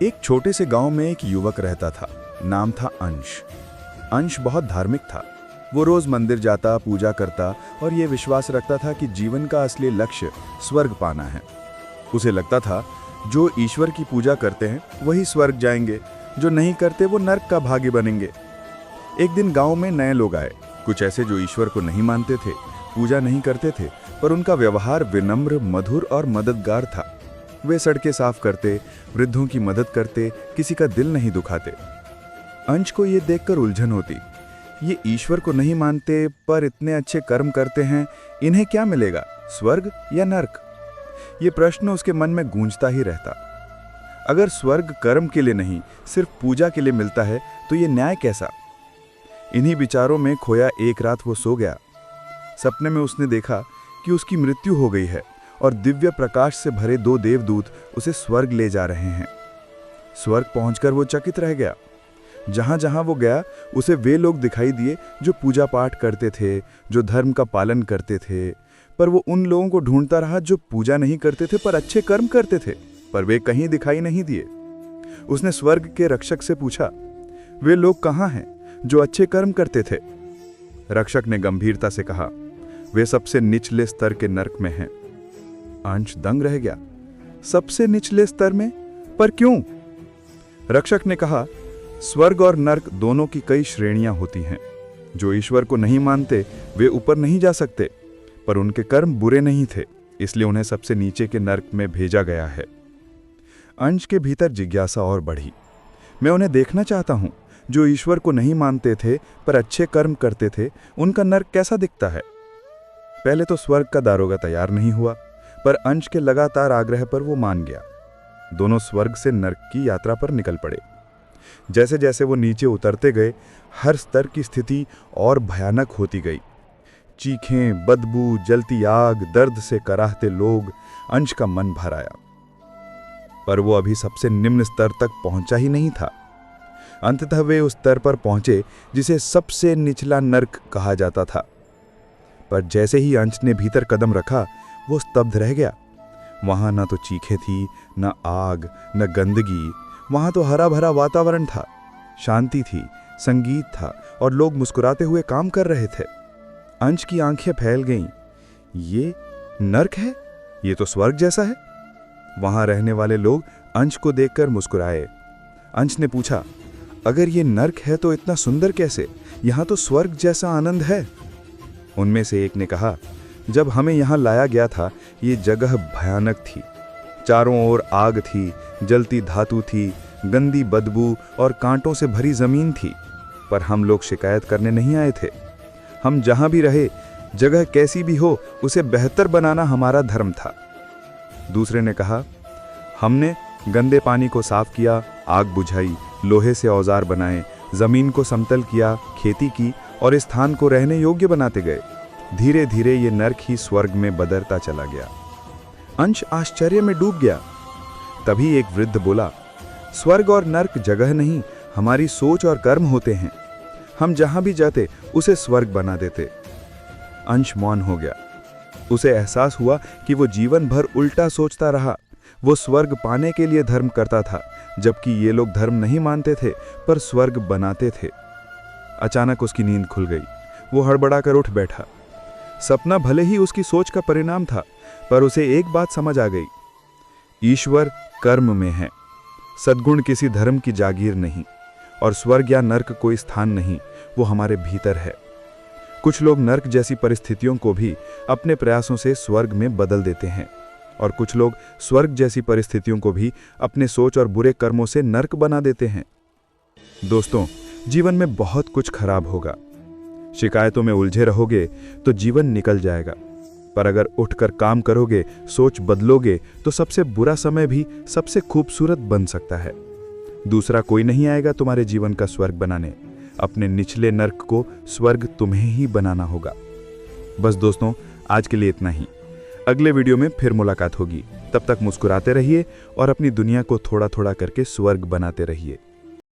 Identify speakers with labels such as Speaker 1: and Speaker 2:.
Speaker 1: एक छोटे से गांव में एक युवक रहता था। नाम था अंश। अंश बहुत धार्मिक था। वो रोज मंदिर जाता, पूजा करता और ये विश्वास रखता था कि जीवन का असली लक्ष्य स्वर्ग पाना है। उसे लगता था जो ईश्वर की पूजा करते हैं वही स्वर्ग जाएंगे, जो नहीं करते वो नर्क का भागी बनेंगे। एक दिन गांव में नए लोग आए, कुछ ऐसे जो ईश्वर को नहीं मानते थे, पूजा नहीं करते थे, पर उनका व्यवहार विनम्र, मधुर और मददगार था। वे सड़कें साफ करते, वृद्धों की मदद करते, किसी का दिल नहीं दुखाते। अंश को ये देखकर उलझन होती, ये ईश्वर को नहीं मानते पर इतने अच्छे कर्म करते हैं, इन्हें क्या मिलेगा, स्वर्ग या नर्क? ये प्रश्न उसके मन में गूंजता ही रहता। अगर स्वर्ग कर्म के लिए नहीं, सिर्फ पूजा के लिए मिलता है तो ये न्याय कैसा? इन्हीं विचारों में खोया एक रात वो सो गया। सपने में उसने देखा कि उसकी मृत्यु हो गई है और दिव्य प्रकाश से भरे 2 देवदूत उसे स्वर्ग ले जा रहे हैं। स्वर्ग पहुंचकर वो चकित रह गया। जहां जहां वो गया उसे वे लोग दिखाई दिए जो पूजा पाठ करते थे, जो धर्म का पालन करते थे। पर वो उन लोगों को ढूंढता रहा जो पूजा नहीं करते थे पर अच्छे कर्म करते थे, पर वे कहीं दिखाई नहीं दिए। उसने स्वर्ग के रक्षक से पूछा, वे लोग कहाँ हैं जो अच्छे कर्म करते थे? रक्षक ने गंभीरता से कहा, वे सबसे निचले स्तर के नर्क में हैं। अंश दंग रह गया। सबसे निचले स्तर में? पर क्यों? रक्षक ने कहा, स्वर्ग और नर्क दोनों की कई श्रेणियां होती हैं। जो ईश्वर को नहीं मानते वे ऊपर नहीं जा सकते, पर उनके कर्म बुरे नहीं थे, इसलिए उन्हें सबसे नीचे के नर्क में भेजा गया है। अंश के भीतर जिज्ञासा और बढ़ी। मैं उन्हें देखना चाहता हूं जो ईश्वर को नहीं मानते थे पर अच्छे कर्म करते थे, उनका नर्क कैसा दिखता है? पहले तो स्वर्ग का दारोगा तैयार नहीं हुआ, पर अंश के लगातार आग्रह पर वो मान गया। दोनों स्वर्ग से नर्क की यात्रा पर निकल पड़े। जैसे जैसे वो नीचे उतरते गए, हर स्तर की स्थिति और भयानक होती गई। चीखें, बदबू, जलती आग, दर्द से कराहते लोग, अंश का मन भर आया। पर वो अभी सबसे निम्न स्तर तक पहुंचा ही नहीं था। अंततः वे उस स्तर पर पहुंचे जिसे सबसे निचला नर्क कहा जाता था। पर जैसे ही अंश ने भीतर कदम रखा, वो स्तब्ध रह गया। वहां न तो चीखें थी, न आग, न गंदगी। वहां तो हरा भरा वातावरण था, शांति थी, संगीत था और लोग मुस्कुराते हुए काम कर रहे थे। अंश की आंखें फैल गईं। ये नर्क है? ये तो स्वर्ग जैसा है। वहां रहने वाले लोग अंश को देखकर मुस्कुराए। अंश ने पूछा, अगर ये नर्क है तो इतना सुंदर कैसे? यहां तो स्वर्ग जैसा आनंद है। उनमें से एक ने कहा, जब हमें यहां लाया गया था ये जगह भयानक थी। चारों ओर आग थी, जलती धातु थी, गंदी बदबू और कांटों से भरी जमीन थी। पर हम लोग शिकायत करने नहीं आए थे। हम जहां भी रहे, जगह कैसी भी हो, उसे बेहतर बनाना हमारा धर्म था। दूसरे ने कहा, हमने गंदे पानी को साफ किया, आग बुझाई, लोहे से औजार बनाए, जमीन को समतल किया, खेती की और इस स्थान को रहने योग्य बनाते गए। धीरे धीरे ये नर्क ही स्वर्ग में बदलता चला गया। अंश आश्चर्य में डूब गया। तभी एक वृद्ध बोला, स्वर्ग और नर्क जगह नहीं, हमारी सोच और कर्म होते हैं। हम जहां भी जाते उसे स्वर्ग बना देते। अंश मौन हो गया। उसे एहसास हुआ कि वो जीवन भर उल्टा सोचता रहा। वो स्वर्ग पाने के लिए धर्म करता था, जबकि ये लोग धर्म नहीं मानते थे पर स्वर्ग बनाते थे। अचानक उसकी नींद खुल गई। वो हड़बड़ाकर उठ बैठा। सपना भले ही उसकी सोच का परिणाम था, पर उसे एक बात समझ आ गई, ईश्वर कर्म में है। सद्गुण किसी धर्म की जागीर नहीं और स्वर्ग या नर्क कोई स्थान नहीं, वो हमारे भीतर है। कुछ लोग नर्क जैसी परिस्थितियों को भी अपने प्रयासों से स्वर्ग में बदल देते हैं और कुछ लोग स्वर्ग जैसी परिस्थितियों को भी अपने सोच और बुरे कर्मों से नर्क बना देते हैं। दोस्तों, जीवन में बहुत कुछ खराब होगा। शिकायतों में उलझे रहोगे तो जीवन निकल जाएगा, पर अगर उठकर काम करोगे, सोच बदलोगे तो सबसे बुरा समय भी सबसे खूबसूरत बन सकता है। दूसरा कोई नहीं आएगा तुम्हारे जीवन का स्वर्ग बनाने। अपने निचले नर्क को स्वर्ग तुम्हें ही बनाना होगा। बस दोस्तों, आज के लिए इतना ही। अगले वीडियो में फिर मुलाकात होगी। तब तक मुस्कुराते रहिए और अपनी दुनिया को थोड़ा थोड़ा करके स्वर्ग बनाते रहिए।